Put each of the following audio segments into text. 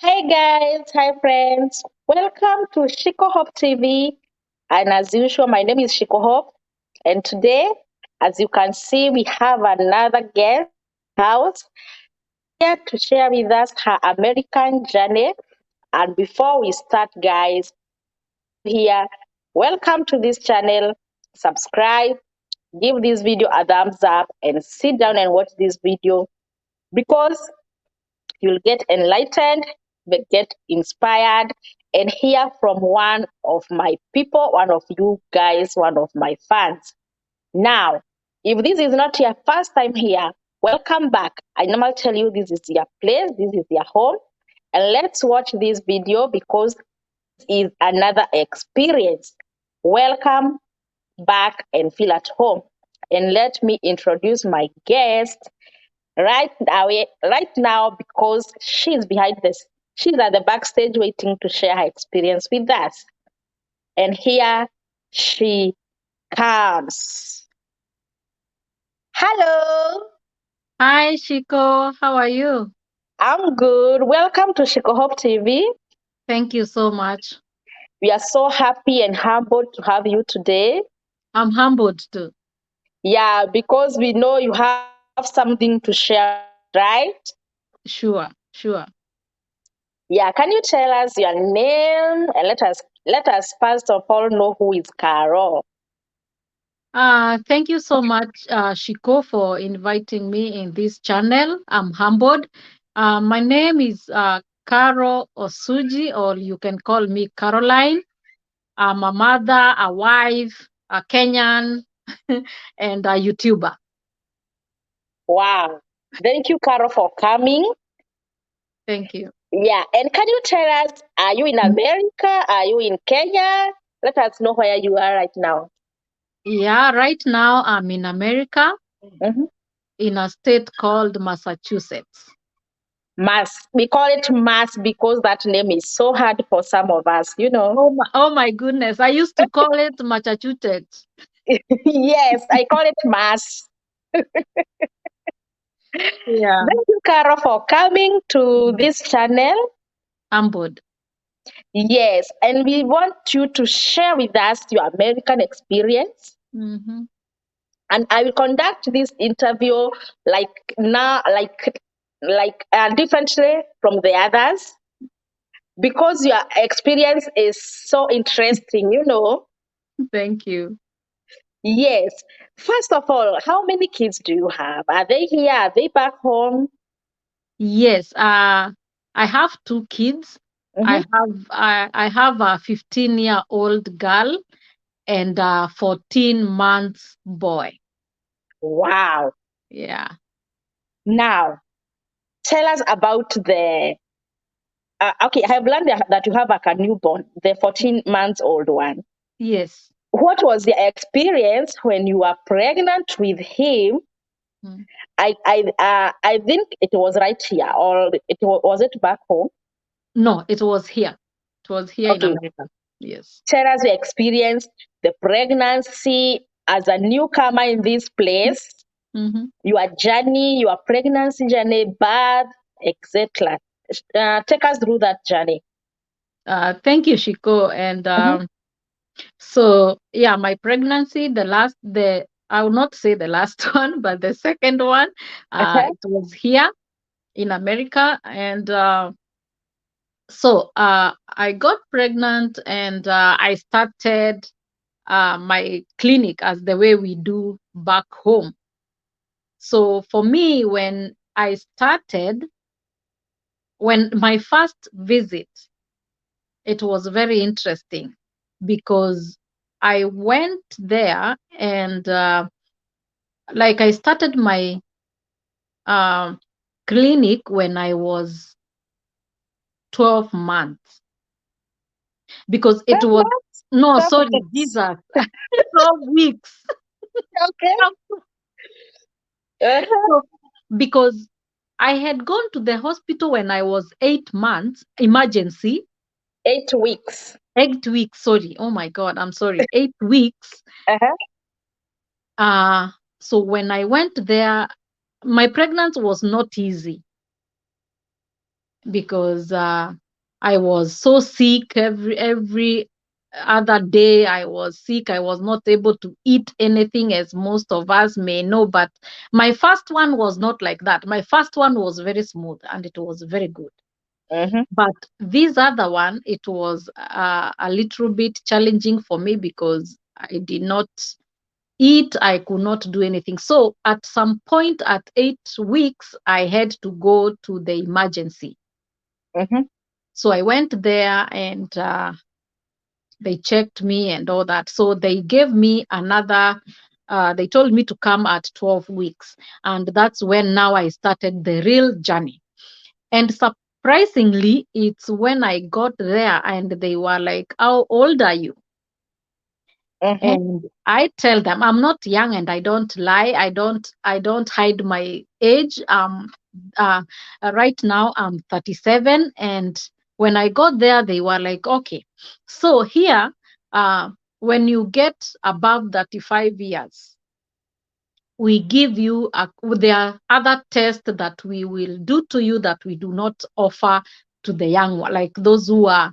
Hey guys, hi friends. Welcome to Shiko Hope TV. And as usual, my name is Shiko Hope. And today, as you can see, we have another guest in the house here to share with us her American journey. And before we start, guys, here, welcome to this channel. Subscribe, give this video a thumbs up, and sit down and watch this video because you'll get enlightened, get inspired, and hear from one of my people, one of you guys, one of my fans. Now, if this is not your first time here, welcome back. I normally tell you this is your place, this is your home, and let's watch this video because this is another experience. Welcome back and feel at home. And let me introduce my guest right now because she's at the backstage waiting to share her experience with us. And here she comes. Hello, Hi, Shiko. How are you? I'm good. Welcome to Shiko Hope TV. Thank you so much. We are so happy and humbled to have you today. I'm humbled too. Yeah, because we know you have something to share with us, right? Sure, sure. Yeah, can you tell us your name and let us first of all know who is Carol. Thank you so much, Shiko, for inviting me in this channel. I'm humbled. My name is Caro Osuji, or you can call me Caroline. I'm a mother, a wife, a Kenyan, and a YouTuber. Wow. Thank you, Carol, for coming. Thank you. Yeah. And can you tell us, are you in America? Are you in Kenya? Let us know where you are right now. Yeah, right now I'm in America, Mhm. in a state called Massachusetts. Mass. We call it Mass because that name is so hard for some of us. Oh my goodness. I used to call it Massachusetts. Yes, I call it Mass. Yeah. Thank you, Carol, for coming to Mhm. this channel. Humbled. Yes, and we want you to share with us your American experience. Mm-hmm. And I will conduct this interview like now, like differently from the others because your experience is so interesting. Thank you. Yes. First of all, how many kids do you have? Are they here? Are they back home? Yes. I have two kids. Hmm. I have a 15-year-old girl and a 14 months boy. Wow. Yeah. Now, tell us about the. Okay, I have learned that you have like a newborn, the 14 months old one. Yes. What was the experience when you were pregnant with him? Mm. I think it was right here, or was it back home? No, it was here. It was here in Okay, America. Yes. tell us your experience, the pregnancy as a newcomer in this place, Mm-hmm. your journey, your pregnancy journey, birth, etc. Take us through that journey. Thank you, Shiko. And Mhm. so yeah, my pregnancy, the I will not say the last one, but the second one, Uh-huh. it was here in America, and so I got pregnant, and I started my clinic as the way we do back home. So for me, when my first visit, it was very interesting because I went there and like I started my um, clinic when I was 12 months because it 12 was months, no, 12 sorry, weeks. Jesus, 12 weeks. Okay. Uh-huh. So, because I had gone to the hospital when I was 8 months, emergency, 8 weeks. 8 weeks, sorry. Oh my God, I'm sorry, 8 weeks. Uh-huh. Uh, so when I went there, my pregnancy was not easy. because I was so sick. Every other day I was sick. I was not able to eat anything, as most of us may know. But my first one was not like that. My first one was very smooth and it was very good. Mhm. But this other one, it was a little bit challenging for me because I did not eat. I could not do anything. So at some point at 8 weeks, I had to go to the emergency. Mhm. So I went there and they checked me and all that. So they gave me another, they told me to come at 12 weeks. And that's when now I started the real journey. And surprisingly, it's when I got there and they were like, "How old are you?" Mhm. And I tell them I'm not young and I don't lie. I don't hide my age. Uh, right now I'm 37. And when I got there, they were like, "Okay, so here, uh, when you get above 35 years, we give you there are other tests that we will do to you that we do not offer to the young one, like those who are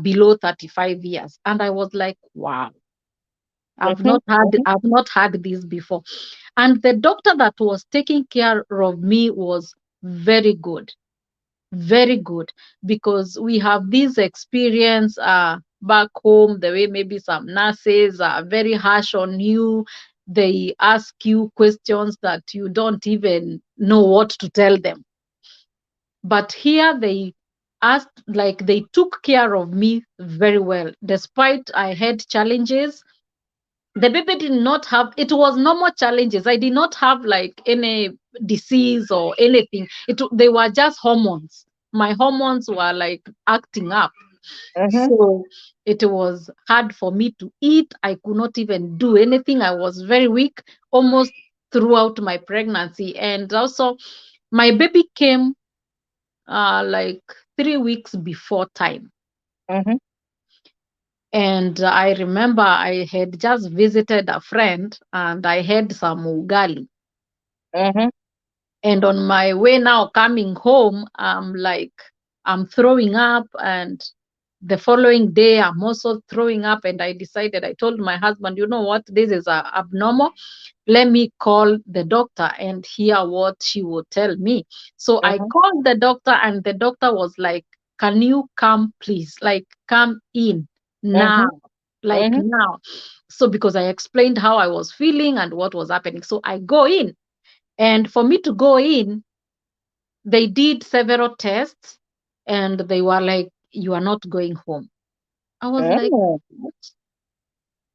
below 35 years." And I was like, wow, Mhm. Mhm. I've not had this before. And the doctor that was taking care of me was very good, very good, because we have this experience back home, the way maybe some nurses are very harsh on you. They ask you questions that you don't even know what to tell them. But here they asked, like, they took care of me very well. Despite I had challenges, the baby did not have, it was normal challenges. I did not have like any disease or anything. They were just hormones. My hormones were like acting up. Mhm. So it was hard for me to eat. I could not even do anything. I was very weak almost throughout my pregnancy. And also my baby came like 3 weeks before time. Mhm. And I remember I had just visited a friend and I had some ugali. Mhm. And on my way now coming home, I'm throwing up. And the following day, I'm also throwing up. And I told my husband, you know what, this is abnormal. Let me call the doctor and hear what she would tell me. So I Mhm. called the doctor, and the doctor was like, "Can you come, please? Like, come in now, Mhm. like Mhm. now." So, because I explained how I was feeling and what was happening. So I go in. And for me to go in, they did several tests and they were like, "You are not going home." I was like, Mm. "What?"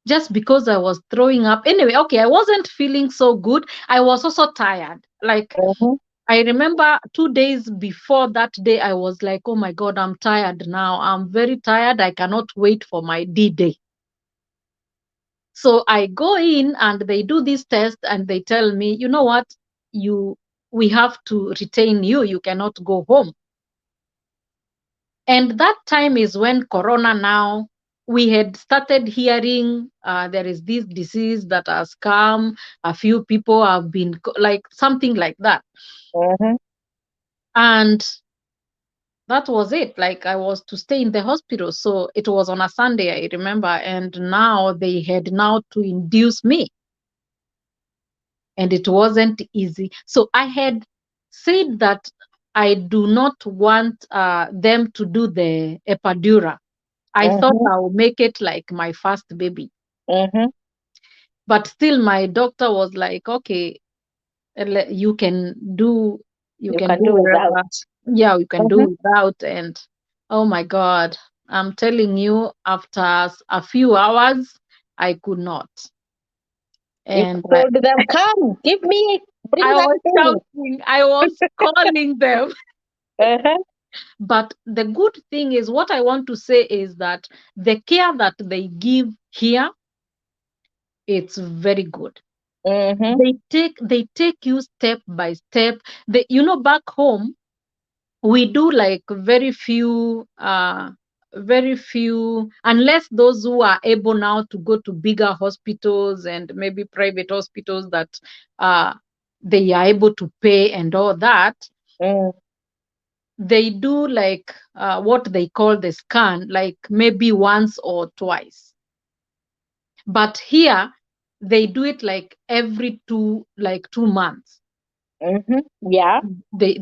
Just because I was throwing up. Anyway, okay, I wasn't feeling so good. I was also tired. Like, Mhm. I remember 2 days before that day, I was like, "Oh my God, I'm tired now. I'm very tired. I cannot wait for my D day." So I go in and they do this test and they tell me, "You know what? You We have to retain you. You cannot go home." And that time is when Corona now, we had started hearing there is this disease that has come. A few people have been like something like that. Mhm. And that was it. Like, I was to stay in the hospital. So it was on a Sunday, I remember. And now they had now to induce me. And it wasn't easy. So I had said that I do not want them to do the epidural. I thought Mhm. I'll make it like my first baby. Mhm. But still, my doctor was like, "Okay, you can do, You can do without. wherever. Yeah, you can Mhm. do without." And oh my God, I'm telling you, after a few hours, I could not. You And told them, "Come, give me, bring I that was thing." shouting, I was calling them. Uh-huh. But the good thing is, what I want to say is that the care that they give here, it's very good. Mhm. They take you step by step. Back home we do like very few, unless those who are able now to go to bigger hospitals and maybe private hospitals that uh they are able to pay and all that. Mm. they do like what they call the scan, like maybe once or twice. But here they do it like every 2 months. Mm-hmm. Yeah. They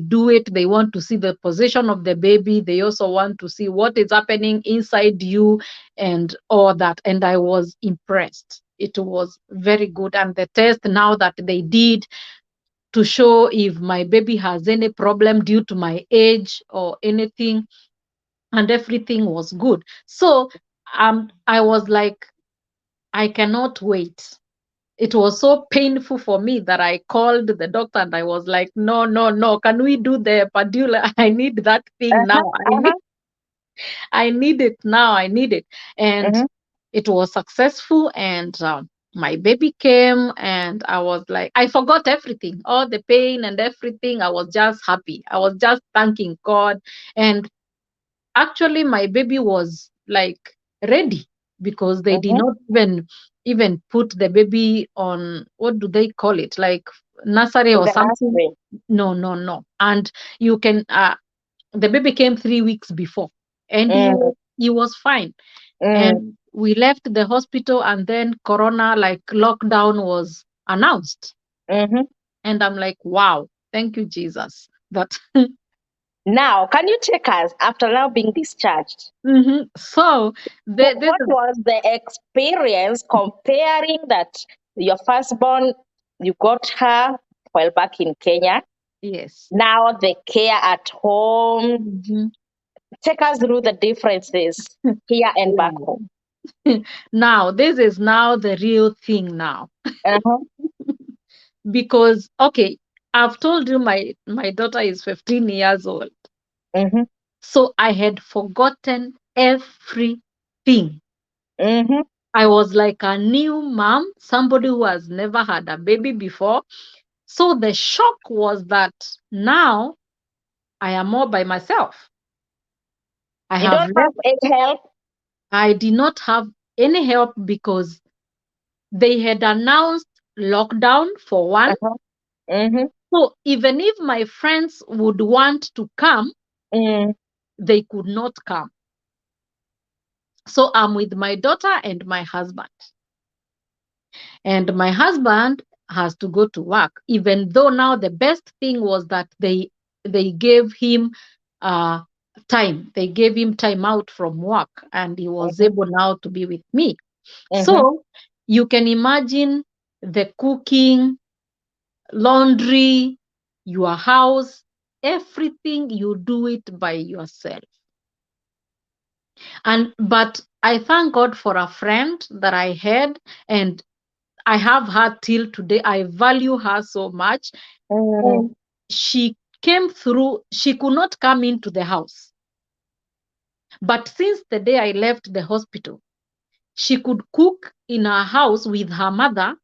do it. They want to see the position of the baby. They also want to see what is happening inside you and all that. And I was impressed. It was very good. And the test now that they did to show if my baby has any problem due to my age or anything, and everything was good. So I was like, I cannot wait. It was so painful for me that I called the doctor and I was like, no, no, no, can we do the epidural? I need that thing Uh-huh. now. Uh-huh. I need it now. I need it. And Mm-hmm. it was successful. And my baby came and I was like, I forgot everything, all the pain and everything. I was just happy. I was just thanking God. And actually my baby was like ready, because they did Mm-hmm. not even put the baby on, what do they call it, like nursery In or the something. nursery. No, no, no. And you can the baby came 3 weeks before, and Mm, he was fine. mm, And we left the hospital, and then corona, like lockdown, was announced. mm-hmm. And I'm like, wow, thank you, Jesus, that Now, can you take us after now being discharged? Mhm. So What was the experience comparing that your firstborn, you got her while back in Kenya, yes. now the care at home? Mhm. Take us through the differences here and back Wow. home. Now, this is now the real thing now. Uh-huh. Because, okay, I've told you my daughter is 15 years old. Mm-hmm. So I had forgotten everything. Mm-hmm. I was like a new mom, somebody who has never had a baby before. So the shock was that now I am all by myself. I You have don't have left. any help. I did not have any help because they had announced lockdown for one. Uh-huh. Mm-hmm. So even if my friends would want to come, Mm, they could not come. So I'm with my daughter and my husband. And my husband has to go to work, even though now the best thing was that they gave him uh time. They gave him time out from work, and he was mm-hmm. able now to be with me. Mm-hmm. So you can imagine the cooking, laundry, your house, everything, you do it by yourself. And but I thank God for a friend that I had, and I have her till today. I value her so much. Mm, And she came through. She could not come into the house, but since the day I left the hospital, she could cook in her house with her mother,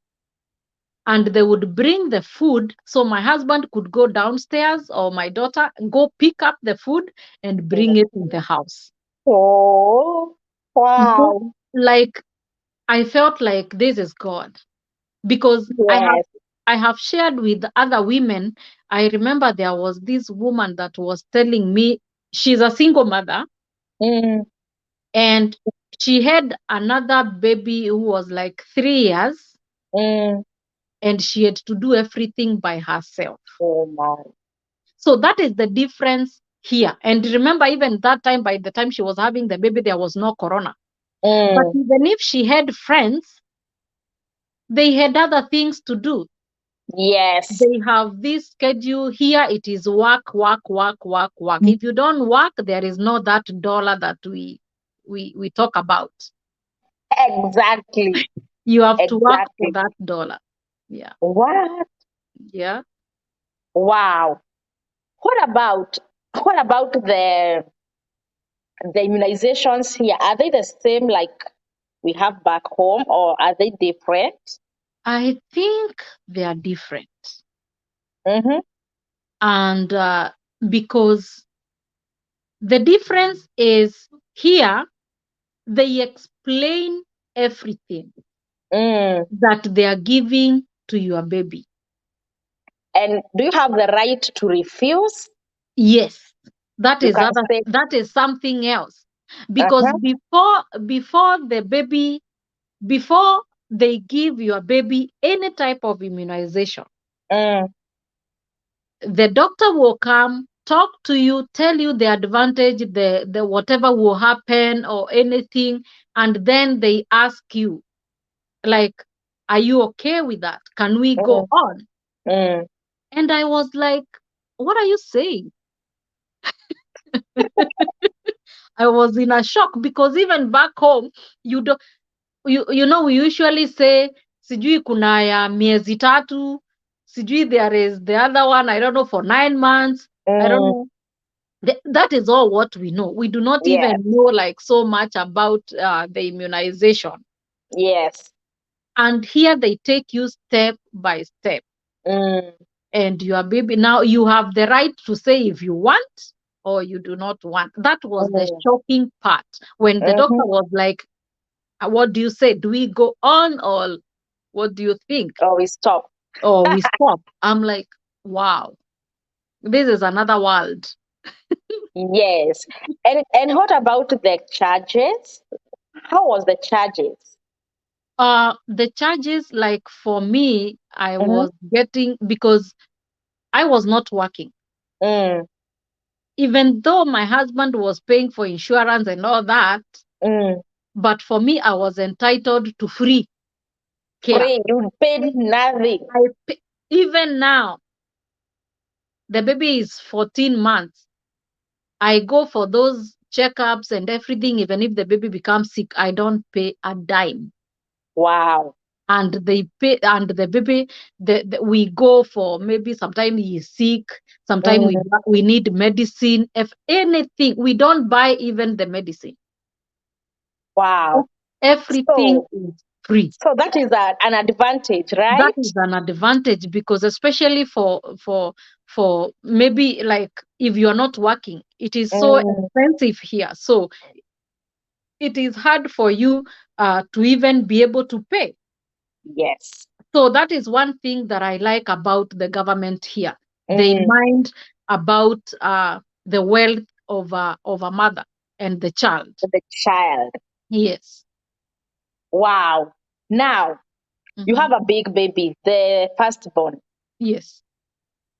and they would bring the food, so my husband could go downstairs, or my daughter go pick up the food and bring it in the house. oh, So, wow. like, I felt like this is God, because Yes. I have shared with other women. I remember there was this woman that was telling me she's a single mother, Mm, and she had another baby who was like 3 years, mm, and she had to do everything by herself. oh my. So that is the difference here. And remember, even that time, by the time she was having the baby, there was no corona. But Mm, even if she had friends, they had other things to do. yes. They have this schedule. Here it is work, work, work, work, work. If you don't work, there is no that dollar that we talk about. Exactly. You have to work for Exactly. that dollar. Yeah. What? Yeah. Wow. What about what about the immunizations here? Are they the same like we have back home, or are they different? I think they are different. Mm-hmm. And because the difference is here, they explain everything Mm. that they are giving to your baby. And do you have the right to refuse? Yes, that You is can other, say, that is something else. Because uh-huh, before the baby, before they give your baby any type of immunization, mm, the doctor will come, talk to you, tell you the advantage, the whatever will happen or anything, and then they ask you, like, are you okay with that? Can we go mm, on? mm. And I was like, what are you saying? I was in a shock because even back home, you don't, you know, we usually say, sijui kuna ya miezi tatu, sijui there is the other one, I don't know, for 9 months. I don't Mm, know. That is all what we know. We do not yes, even know like so much about the immunization. yes. And here they take you step by step. Mm, And your baby, now you have the right to say if you want or you do not want. That was the mm, shocking part when the mm-hmm. doctor was like, what do you say? Do we go on or what do you think? Oh, we stop. Or we stop? I'm like, wow, this is another world. Yes. And what about the charges? How was the charges? The charges, like for me, I Mm-hmm. was getting, because I was not working. Mm, Even though my husband was paying for insurance and all that, mm. but for me, I was entitled to free care. Free. You paid nothing. I pay, even now, the baby is 14 months. I go for those checkups and everything. Even if the baby becomes sick, I don't pay a dime. Wow. And they pay, and the baby, we go for, maybe sometimes he's sick, sometimes Mm, we need medicine. If anything, we don't buy even the medicine. wow. Everything So, is free. so that is an advantage, That right? is an advantage, because especially for maybe like if you're not working, it is so Mm, expensive here. So it is hard for you to even be able to pay. yes. So that is one thing that I like about the government here. They Mm, mind about the wealth of a mother and the child. the child. Yes. Wow. Now, you Hmm. have a big baby, the firstborn. Yes.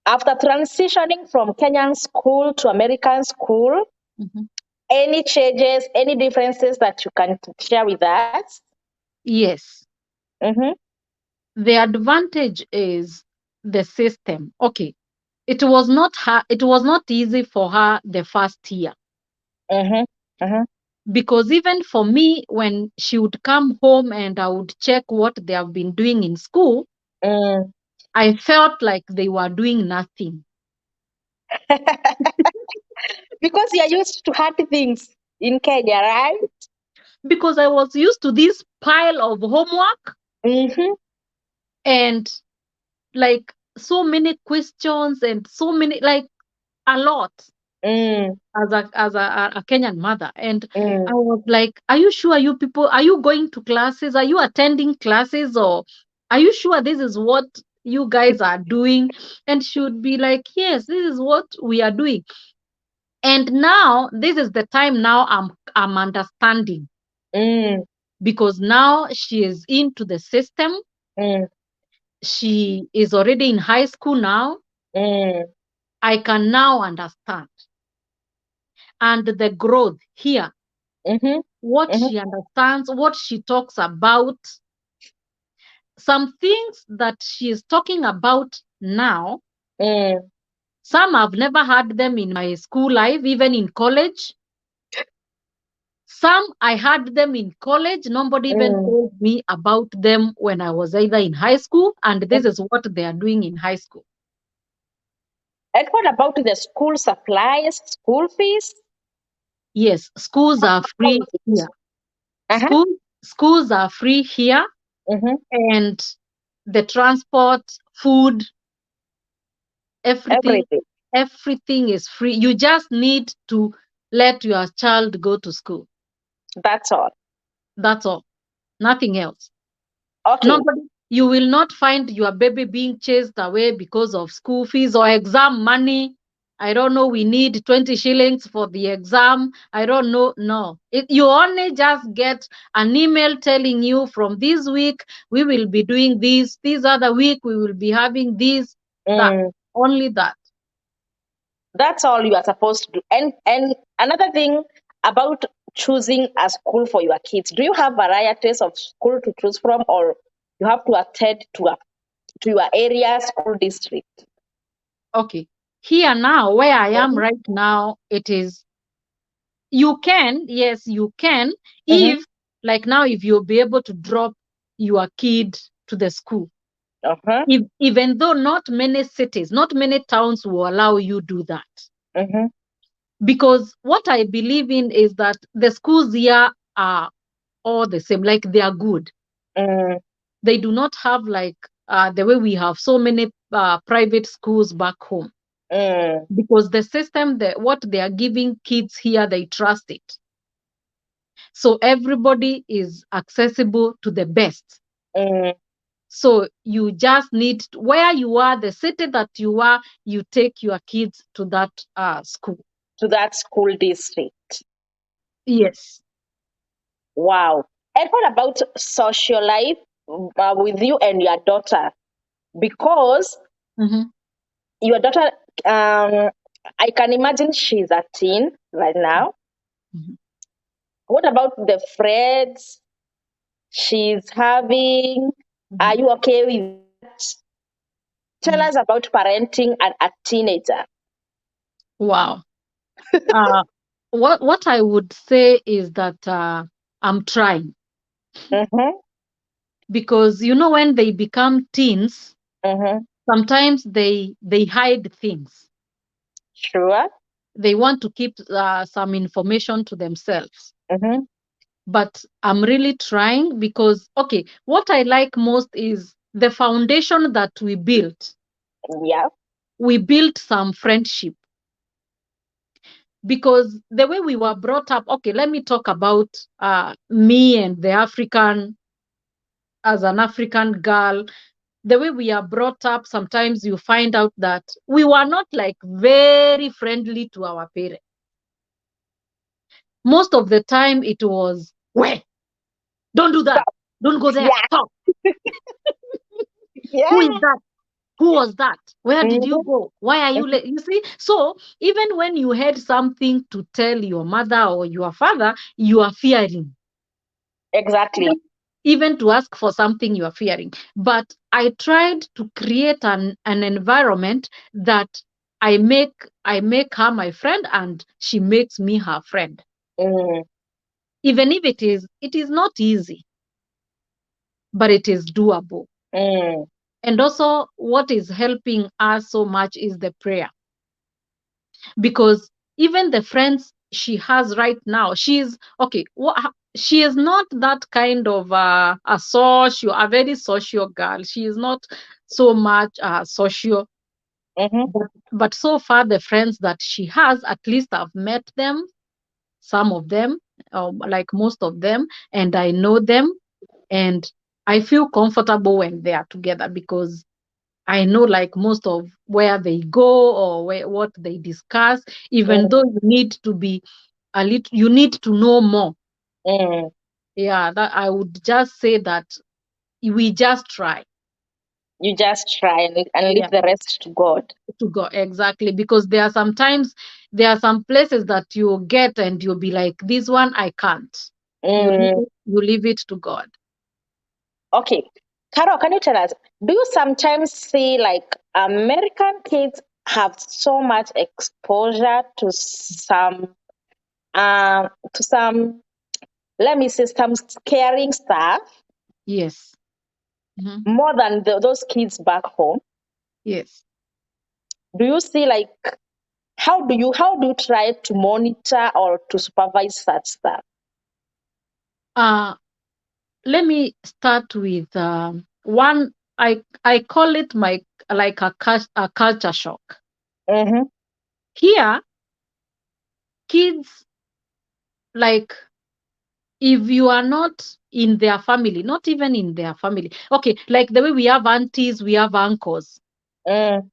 After transitioning from Kenyan school to American school, Hmm. any changes, any differences that you can share with us? Yes. Mm-hmm, The advantage is the system. Okay. It was not her, it was not easy for her the first year, mm-hmm, mm-hmm, because even for me, when she would come home and I would check what they have been doing in school, mm. I felt like they were doing nothing. Because you're used to hard things in Kenya, right? Because I was used to this pile of homework Mm-hmm, and like so many questions and so many, like a lot, mm, as a Kenyan mother. And I mm. was like, are you sure you people, are you going to classes? Are you attending classes? Or are you sure this is what you guys are doing? And she would be like, yes, this is what we are doing. And now this is the time now I'm understanding, Mm, because now she is into the system. mm, She is already in high school now. mm, I can now understand. And the growth here, mhm, what mhm, she understands, what she talks about, some things that she is talking about now, mm, some I've never had them in my school life, even in college. Some I had them in college. Nobody even mm. told me about them when I was either in high school, and this is what they are doing in high school. And what about the school supplies, school fees? Yes, schools are How free is it? here. Uh-huh. School, schools are free here, Mm-hmm. and the transport, food, everything, Everything. everything is free. You just need to let your child go to school. That's all. That's all. Nothing else. Okay. Nobody, you will not find your baby being chased away because of school fees or exam money. I don't know, we need 20 shillings for the exam. I don't know. No, you only just get an email telling you from this week, we will be doing this other week, we will be having this, that, Mm. only that. That's all you are supposed to do. And another thing about choosing a school for your kids, do you have varieties of school to choose from, or you have to attend to your area school district? Okay. Here now, where I am Mm-hmm. right now, it is, you can, yes, you can, Mm-hmm. if, like now, if you'll be able to drop your kid to the school. Uh-huh. Even though not many cities, not many towns will allow you do that. Mm-hmm. Because what I believe in is that the schools here are all the same, like they are good. Mm. They do not have like the way we have so many private schools back home. Mm. Because the system, what they are giving kids here, they trust it. So everybody is accessible to the best. Mm. So you just need where you are, the city that you are, you take your kids to that school. To that school district. Yes. Wow. And what about social life with you and your daughter? Because Hmm. your daughter, I can imagine she's a teen right now. Hmm. What about the friends she's having? Hmm. Are you okay with that? Tell Hmm. us about parenting a teenager. Wow. Uh, what I would say is that I'm trying, Mm-hmm. because when they become teens, Mm-hmm. sometimes they hide things. Sure. They want to keep some information to themselves. Mm-hmm. But I'm really trying, because okay, what I like most is the foundation that we built. Yeah. We built some friendship, because the way we were brought up, okay, let me talk about me and the African, as an African girl, the way we are brought up, sometimes you find out that we were not like very friendly to our parents. Most of the time it was, where, don't do that, don't go there, Yeah. stop, who is Yeah. that, who was that, where did you Mm-hmm. go, why are you late, you see. So even when you had something to tell your mother or your father, you are fearing. Exactly. Even to ask for something, you are fearing. But I tried to create an environment that I make her my friend, and she makes me her friend. Mm. Even if it is not easy, but it is doable. Mm. And also what is helping us so much is the prayer. Because even the friends she has right now, she's okay, she is not that kind of a very social girl. She is not so much social. Mm-hmm. But so far, the friends that she has, at least I've met them, some of them, like most of them, and I know them, and I feel comfortable when they are together, because I know like most of where they go, or what they discuss, even Mm. though you need to be a little, you need to know more. Mm. Yeah, that I would just say that we just try. You just try and leave Yeah, the rest to God. to go exactly, because there are some places that you get and you'll be like, this one I can't. Mm. You leave it to God. Okay. Carol, can you tell us, do you sometimes see like American kids have so much exposure to some, let me say, some scaring stuff Yes. Mhm. more than those kids back home? Yes. Do you see like how do you try to monitor or to supervise such stuff? uh Let me start with one. I call it my, like a culture shock. Mm-hmm. Here, kids, like, if you are not in their family, not even in their family, okay, like the way we have aunties, we have uncles, Mm.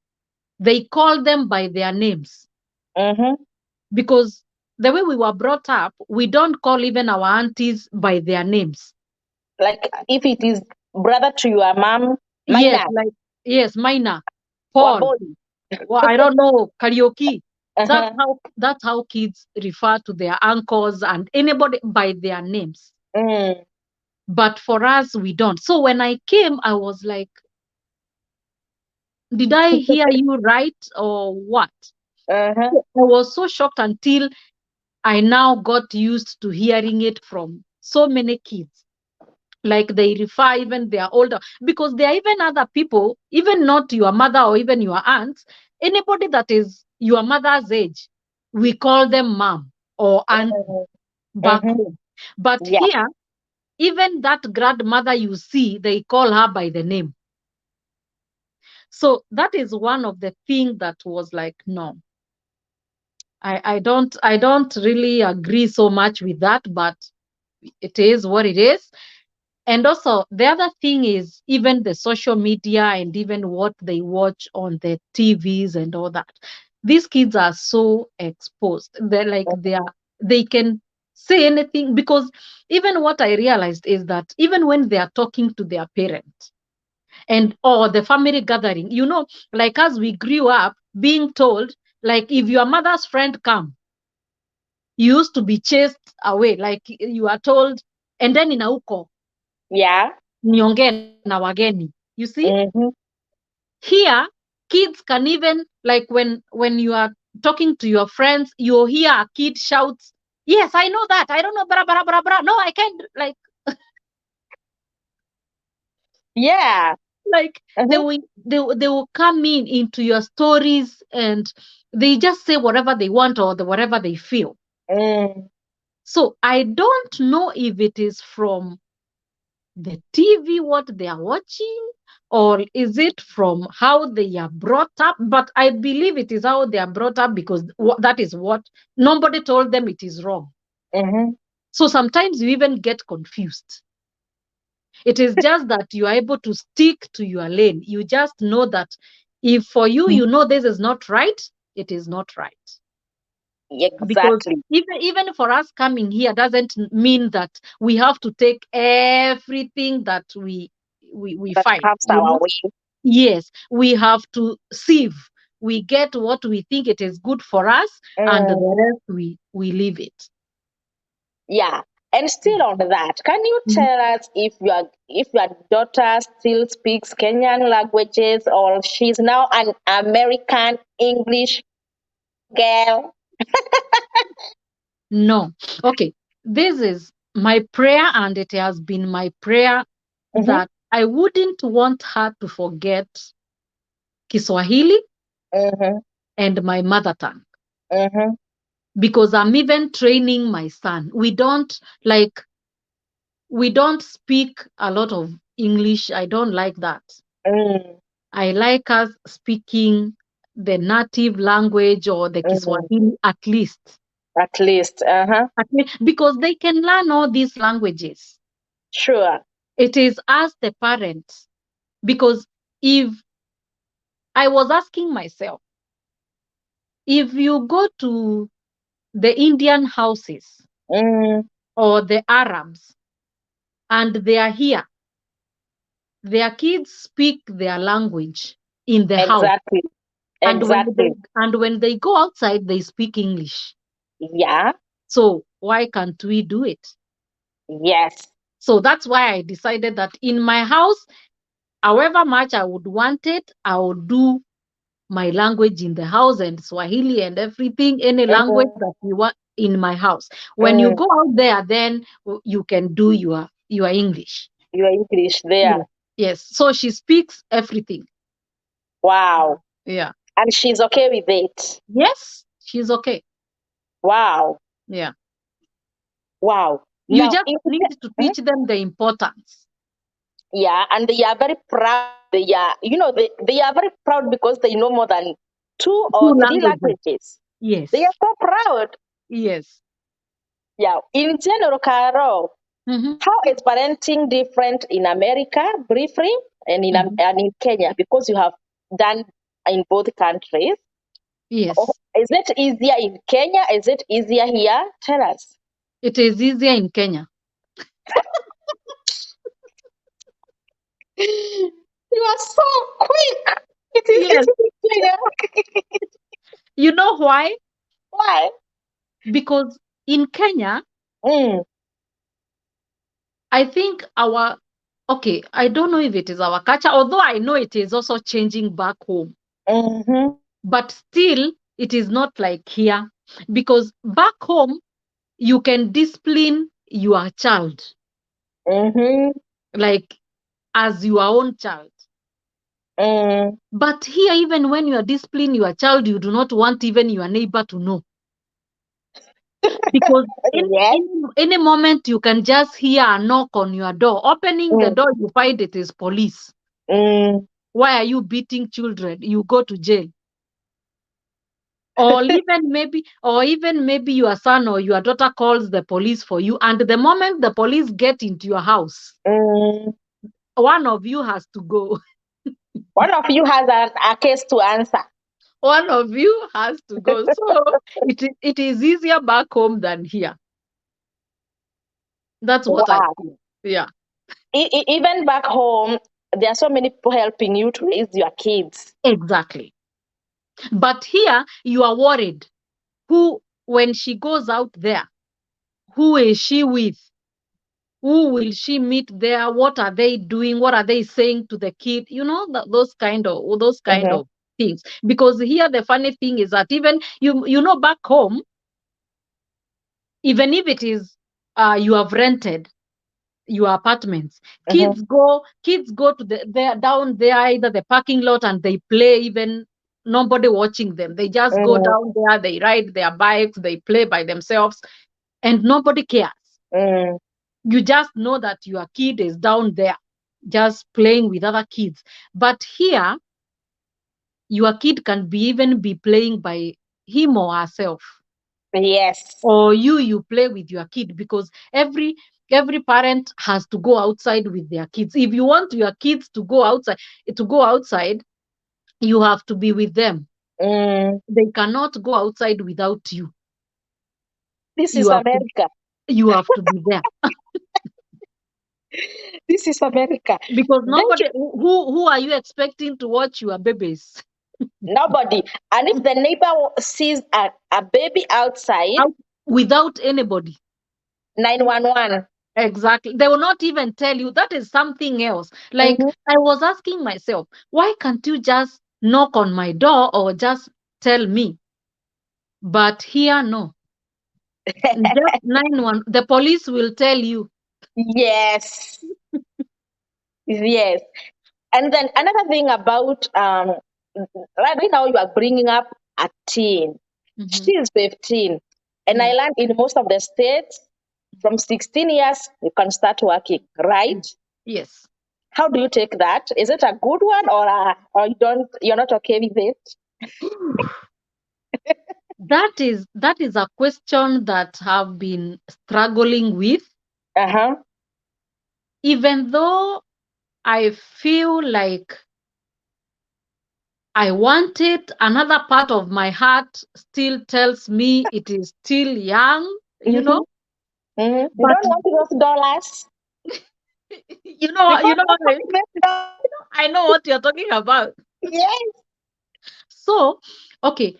they call them by their names. Mm-hmm. because the way we were brought up, we don't call even our aunties by their names. Like if it is brother to your mom, Yes, minor, like yes, Minor, Paul, waboli. well, I don't know, karaoke. That's Uh-huh. how kids refer to their uncles and anybody by their names. Mm. But for us, we don't. So when I came, I was like, did I hear you right or what? Uh-huh. I was so shocked until I now got used to hearing it from so many kids. Like they refer even their older, because there are even other people, even not your mother or even your aunts, anybody that is your mother's age, we call them mom or aunt Mm. back Mm-hmm. home. But Yeah. here, even that grandmother you see, they call her by the name. So that is one of the things that was like, no, I don't really agree so much with that, but it is what it is. And also, the other thing is even the social media and even what they watch on the TVs and all that. These kids are so exposed. They can say anything, because even what I realized is that even when they are talking to their parents and or the family gathering, like as we grew up being told, like if your mother's friend come, you used to be chased away, like you are told, and then in Auko, Yeah. niongee na wageni. You see, Mm-hmm. here kids can even, like when you are talking to your friends, you hear a kid shouts, yes, I know that, I don't know, bra bra bra bra, no, I can't, Yeah. like they Mm-hmm. will they will come in into your stories, and they just say whatever they want or whatever they feel. Mm. So I don't know if it is from the TV, what they are watching, or is it from how they are brought up? But I believe it is how they are brought up, because that is what nobody told them it is wrong. Mm-hmm. So sometimes you even get confused. It is just that you are able to stick to your lane. You just know that if for you, this is not right, it is not right. Because Exactly. even for us coming here doesn't mean that we have to take everything that we That find. comes our way. Yes, we have to sieve. We get what we think it is good for us, and the Mm. rest we leave it. Yeah. And still on that, can you Mhm. tell us if your daughter still speaks Kenyan languages or she's now an American English girl? No. Okay. This is my prayer, and it has been my prayer Mm-hmm. that I wouldn't want her to forget Kiswahili Mm-hmm. and my mother tongue, Mm-hmm. because I'm even training my son. We don't speak a lot of English. I don't like that. Mm. I like us speaking the native language or the Mm. Kiswahili at least. At least. Uh-huh. Because they can learn all these languages. Sure. It is us, the parents. Because if I was asking myself, if you go to the Indian houses Mm. or the Arabs and they are here, their kids speak their language in the house. Exactly. And Exactly. when they go outside, they speak English. Yeah. So why can't we do it? Yes. So that's why I decided that in my house, however much I would want it, I would do my language in the house, and Swahili and everything, any language Mm. that you want in my house. When you Mm. go out there, then you can do your English. Your English Yes. there. Yes. So she speaks everything. Wow. Yeah. And she's okay with it. Yes, she's okay. Wow. Yeah. Wow. You Now, just need to Mhm. teach them the importance. Yeah, and they are very proud. They are very proud because they know more than two Two or three languages. languages. They are Yes. so proud. Yes. Yeah. In general, Carol, Mm-hmm. how is parenting different in America, briefly, and Mm-hmm. in Kenya? Because you have done in both countries. Oh, Yes, is it easier in Kenya? Is it easier here? Tell us. it is easier in Kenya. You are so quick. It is Yes. easy in Kenya. You know why? Why? Because in Kenya, Mm, I think okay, I don't know if it is our culture, although I know it is also changing back home, mm-hmm, but still, it is not like here. Because back home, you can discipline your child, mm-hmm, like as your own child. mm. But here, even when you are disciplining your child, you do not want even your neighbor to know. Because Yes. any moment you can just hear a knock on your door. Opening the Mm, door, you find it is police. mm. Why are you beating children? You go to jail. Or even maybe your son or your daughter calls the police for you, and the moment the police get into your house, Mm. one of you has to go. One of you has a case to answer. One of you has to go. So it is easier back home than here. That's what I Wow. feel. Yeah, Even back home, there are so many people helping you to raise your kids. exactly. But here you are worried. Who, when she goes out there, who is she with? Who will she meet there? What are they doing? What are they saying to the kid? Those kind Mm-hmm, of things. Because here the funny thing is that even back home, even if it is you have rented your apartments, mm-hmm, kids go to there down there, either the parking lot, and they play, even nobody watching them. They just go mm, down there, they ride their bikes, they play by themselves, and nobody cares. mm. You just know that your kid is down there just playing with other kids. But here, your kid can be playing by him or herself, Yes. or you play with your kid, because every parent has to go outside with their kids. If you want your kids to go outside, you have to be with them. Mm. They cannot go outside without you. This you is have to America. you have to be there, This is America. because Don't nobody, who are you expecting to watch your babies? Nobody. And if the neighbor sees a baby outside, Out without anybody. 911. Exactly. They will not even tell you. That is something else. Like, Mm-hmm. I was asking myself, why can't you just knock on my door or just tell me? But here, no. Just 911. The police will tell you. Yes. Yes. And then another thing about right now you are bringing up a teen. Mhm. She is 15. And I Yes. learned in most of the states from 16 years you can start working, right? Mm. Yes. How do you take that? Is it a good one or you're not okay with it? That is a question that have been struggling with, Uh-huh. even though I feel like I want it. Another part of my heart still tells me it is still young, you know. Mm-hmm. Mm-hmm. You But don't want those dollars. you know, You you don't know, want those dollars. I know what you're talking about. Yes. So, okay,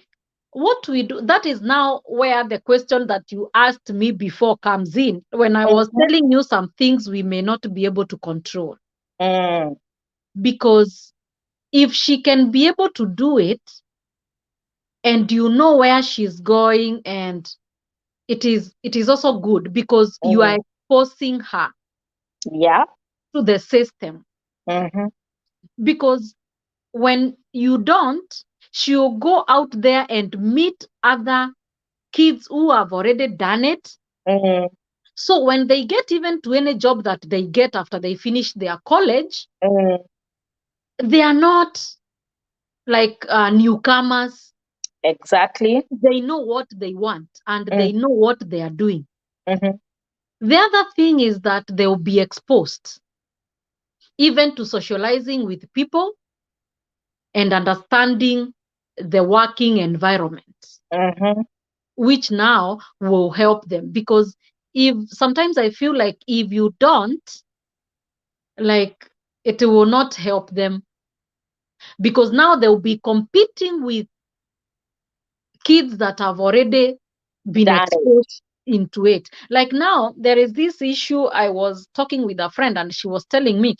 what we do, that is now where the question that you asked me before comes in, when I was Mm-hmm. telling you some things we may not be able to control. Mm. Because if she can be able to do it, and you know where she's going, and it is also good because you are Mm. exposing her Yeah. to the system. Mm-hmm. Because when you don't, she'll go out there and meet other kids who have already done it. Mm. So when they get even to any job that they get after they finish their college, Mm. they are not like newcomers. Exactly. They know what they want and Mm. they know what they are doing. Mm-hmm. The other thing is that they'll be exposed even to socializing with people and understanding. the working environment, Mm-hmm. which now will help them. Because if sometimes I feel like if you don't, like, it will not help them, because now they'll be competing with kids that have already been Got it. exposed into it. Like now, there is this issue. I was talking with a friend, and she was telling me,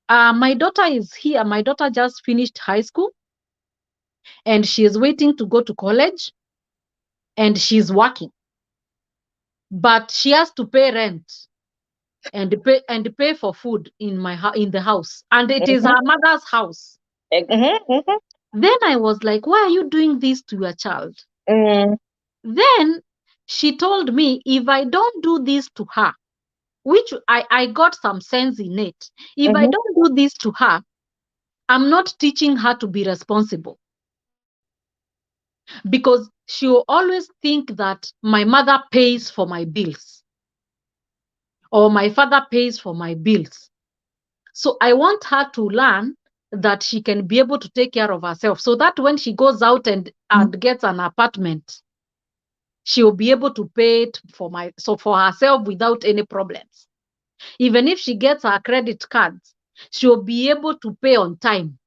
my daughter is here. My daughter just finished high school, and she is waiting to go to college, and she's working, but she has to pay rent and pay for food in the house, and it is Mm-hmm. her mother's house. Mm-hmm. Mm-hmm. Then I was like, why are you doing this to your child? Mm-hmm. Then she told me, if I don't do this to her, which I got some sense in it, if I Mm-hmm. don't do this to her, I'm not teaching her to be responsible, because she will always think that my mother pays for my bills or my father pays for my bills. So I want her to learn that she can be able to take care of herself, so that when she goes out and gets an apartment, she will be able to pay it for herself without any problems. Even if she gets her credit cards, she will be able to pay on time,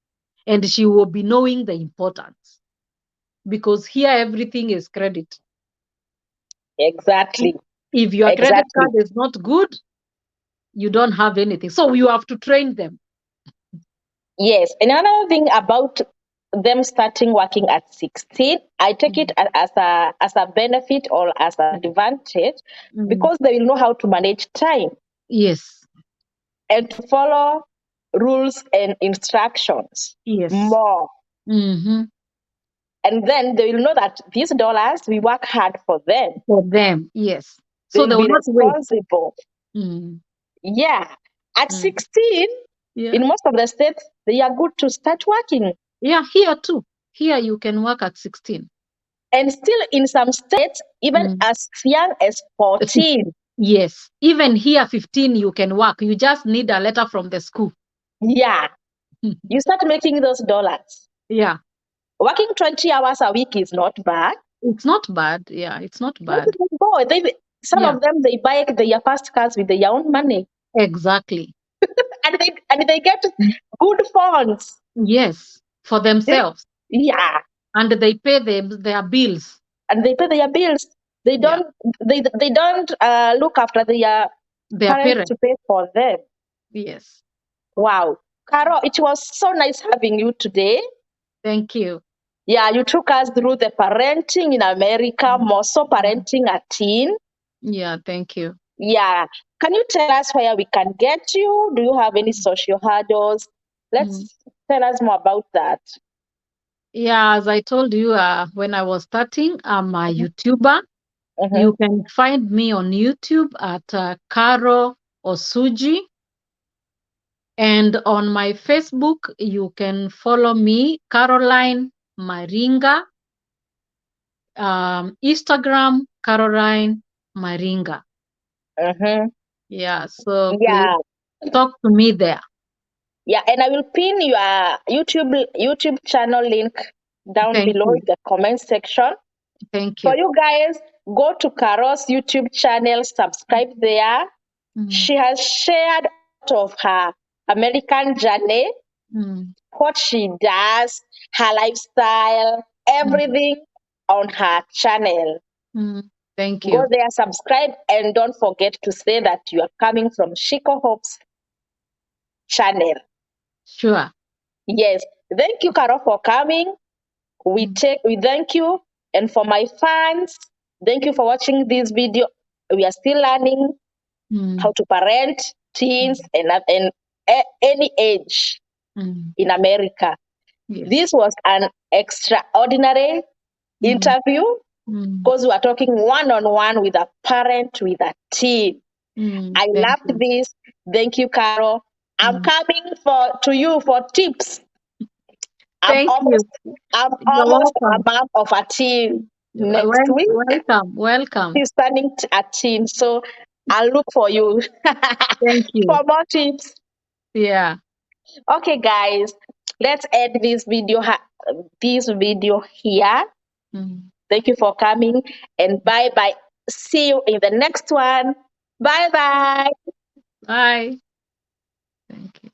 and she will be knowing the importance, because here everything is credit. Exactly. If your credit Exactly. card is not good, you don't have anything. So you have to train them. Yes. And another thing about them starting working at 16, I take it Mm. as a benefit or as an advantage, Mm. because they will know how to manage time Yes. and to follow rules and instructions Yes. more. Hmm. And then they will know that these dollars, we work hard for them. For them, yes. They So will they will be not wait. responsible. Mm. Yeah. At Mm. 16, Yeah. in most of the states, they are good to start working. Yeah, here too. Here you can work at 16. And still, in some states, even Mm. as young as 14. Yes. Even here, 15, you can work. You just need a letter from the school. Yeah. You start making those dollars. Yeah. Working 20 hours a week is not bad. It's not bad. Yeah, it's not Let bad. them go. Some Yeah, of them, they buy their first cars with their own money. exactly. And they get Mm. good phones. Yes, for They- themselves. Yeah. And they pay their bills. And they pay their bills. They Yeah, don't they don't look after their their parents parents. to pay for them. Yes. Wow. Caro, it was so nice having you today. Thank you. Yeah, you took us through the parenting in America, more so Mm. parenting a teen. Yeah, thank you. Yeah. Can you tell us where we can get you? Do you have any social hurdles? Mm. Let's tell us more about that. Yeah, as I told you, when I was starting, I'm a YouTuber. Mm-hmm. You can find me on YouTube at Caro Osuji. And on my Facebook, you can follow me, Caroline Maringa. Instagram, Caroline Maringa. Mm-hmm. Yeah, so please Yeah. talk to me there. Yeah. And I will pin your YouTube channel link down Thank below in you. the comment section. Thank For you. you guys, go to Caro's YouTube channel, subscribe there. Mm, She has shared a lot of her American journey, mm, what she does, her lifestyle, mm, everything on her channel. mm. Thank Go you. there, subscribe, and don't forget to say that you are coming from Shiko Hope's channel. Sure. Yes. Thank you, Caro, for coming. Mm, We thank you. And for my fans, thank you for watching this video. We are still learning how mm, to parent teens and any age mm. in America. This Yes. was an extraordinary Mm, interview mm, because we are talking one on one with a parent, with a teen. I Thank loved you. this. Thank you, Carol. I'm Mm. coming to you for tips. I'm Thank almost you. I'm You're almost a welcome. mom of a teen next week. Welcome. Welcome. He's turning a teen, so I'll look for you Thank you. for more tips. Yeah. Okay, guys. let's end this video here. Mm. Thank you for coming, and bye bye. See you in the next one. Bye bye. Bye. Thank you.